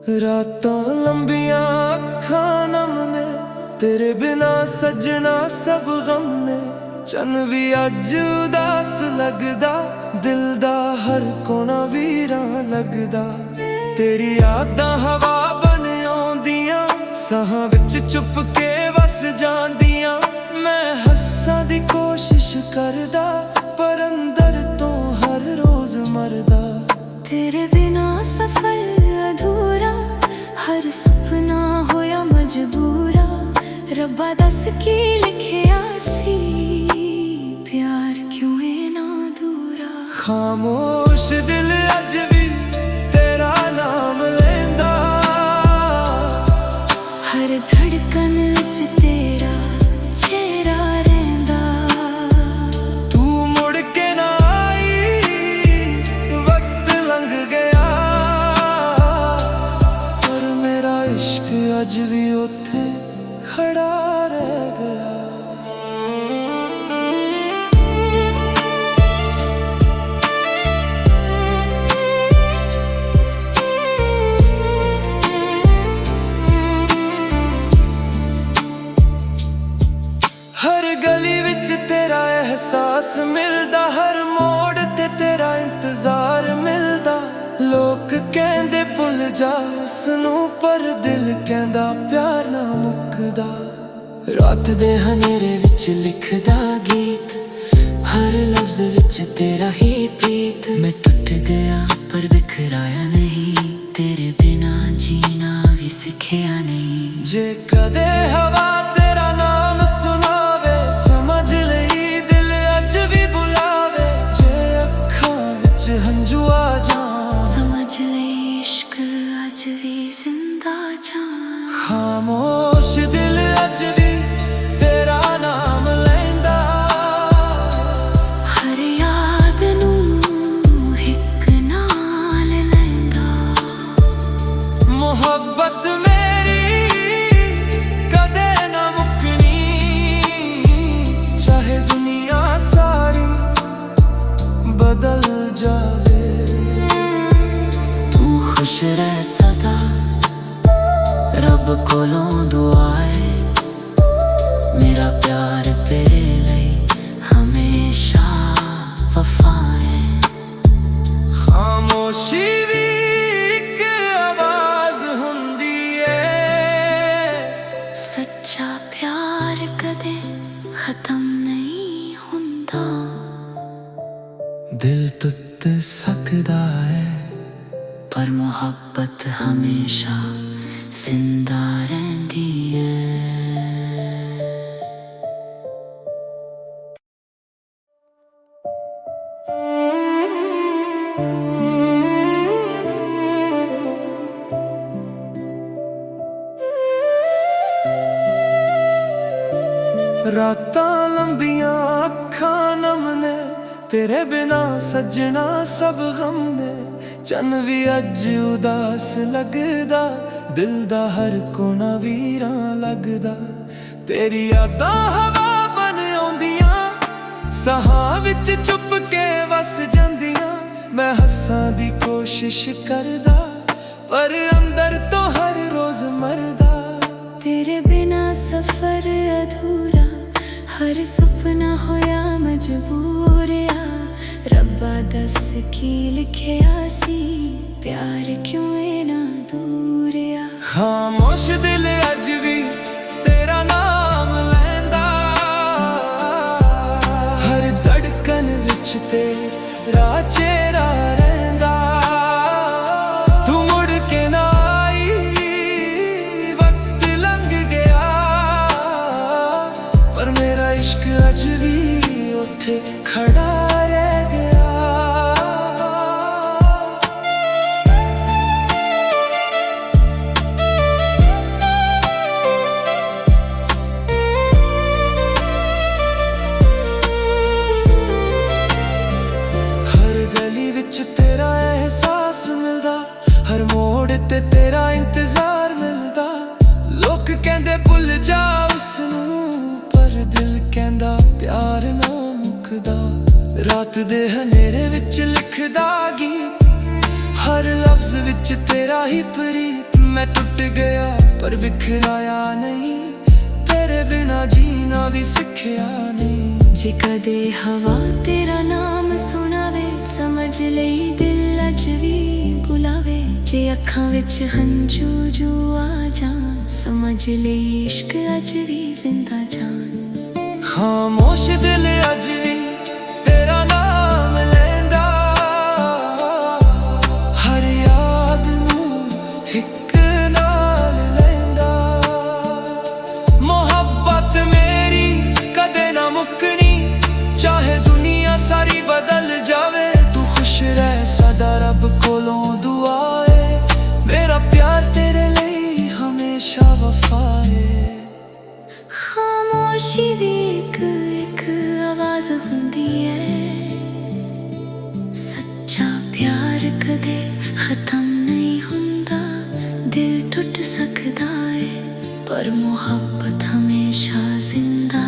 रातां लंबियां अखां नम ने, तेरे बिना सजना सब गम ने। चन भी अज उदास लगदा, दिल दा हर कोना वीरां लगदा। तेरी यादां हवा बन आउंदियां, साहां विच चुप के वस जांदियां। मैं हस्सां दी कोशिश करदा, पर अंदर तो हर रोज मरदा। तेरे बिना सफर अधूरा, हर सुपना होया मजबूरा। रब्बा दस की लिखिया सी, प्यार क्यों इना दूरा। खामोश दिल अज भी तेरा नाम लेंदा, हर धड़कन विच तेरा चेहरा रहिंदा। तू मुड़ के ना आई, वक्त लंघ गया, पर मेरा इश्क अज भी उत्थे खड़ा रह गया। हर गली विच तेरा एहसास मिलदा, हर मोड़ ते तेरा इंतजार मिलदा। लोक कहंदे भुल जा उसनूं, पर दिल कहंदा प्यार ना मुकदा। रात दे हनेरे विच लिखदा गीत, हर लफ्ज विच तेरा ही प्रीत। मैं टुट गया पर बिखराया नहीं, तेरे बिना जीना भी सिखिया नहीं। जे कदे हवा तेरा नाम सुनावे, समझ लई दिल अज भी बुलावे। जे अखां विच हंझू आ जान, समझ ले इश्क अज भी जिंदा जान। खामोश दिल अज भी तेरा नाम लैंदा, हर याद नूं हिक नाल लैंदा। मोहब्बत मेरी कदे ना मुकनी, चाहे दुनिया सारी बदल जावे। तू खुश रह सदा, रब कोलों दुआ है। मेरा प्यार तेरे लिए हमेशा वफा है। खामोशी भी एक आवाज हुंदी है, सच्चा प्यार कदे खत्म नहीं हुंदा। दिल टुट सकदा है, पर मोहब्बत हमेशा जिंदा रहंदी है। रातां लंबियां अखां नम ने, तेरे बिना सजना सब गम ने। चन भी अज उदास लगदा, दिल दा हर कोना वीरां लगदा। तेरी यादां हवा बन आउंदियां, साहां विच चुप के वस जांदियां। मैं हस्सां दी कोशिश करदा, पर अंदर तो हर रोज मरदा। तेरे बिना सफर अधूरा, हर सुपना होया मजबूरिया। रब्बा दस की लिखिया सी, प्यार क्यों इना दूरिया। खामोश दिल अज भी तेरा नाम लैंदा, हर धड़कन विच तेरा चेहरा रहिंदा। तू मुड़ के ना आई, वक्त लंघ गया, पर मेरा इश्क अज भी उत्थे खड़ा रह गया। हर गली विच तेरा एहसास मिलदा, हर मोड़ ते तेरा इंतजार मिलदा। लोक कहंदे भुल जा उसनूं, पर दिल कहंदा प्यार ना मुकदा। रात दे हनेरे विच लिखदा गीत, हर लफ्ज विच तेरा ही प्रीत। मैं टूट गया पर बिखराया नहीं, तेरे बिना जीना भी सिखया नहीं। जे कदे हवा तेरा नाम सुनावे, समझ लई दिल अज भी बुलावे। जे अखां विच हंझू जो आ जान, समझ लई इश्क अज भी जिंदा जान। खामोश दिल अज भी तेरा नाम लैंदा, हर याद नूं हिक नाल लैंदा। मोहब्बत मेरी कदे ना मुकनी, चाहे दुनिया सारी बदल जावे। तू खुश रह सदा रब कोलों दुआ है, मेरा प्यार तेरे लिए हमेशा वफा है। खामोशी भी एक आवाज हुंदी है, सच्चा प्यार कदे खत्म नहीं हुंदा। दिल टूट सकदा है पर मोहब्बत हमेशा जिंदा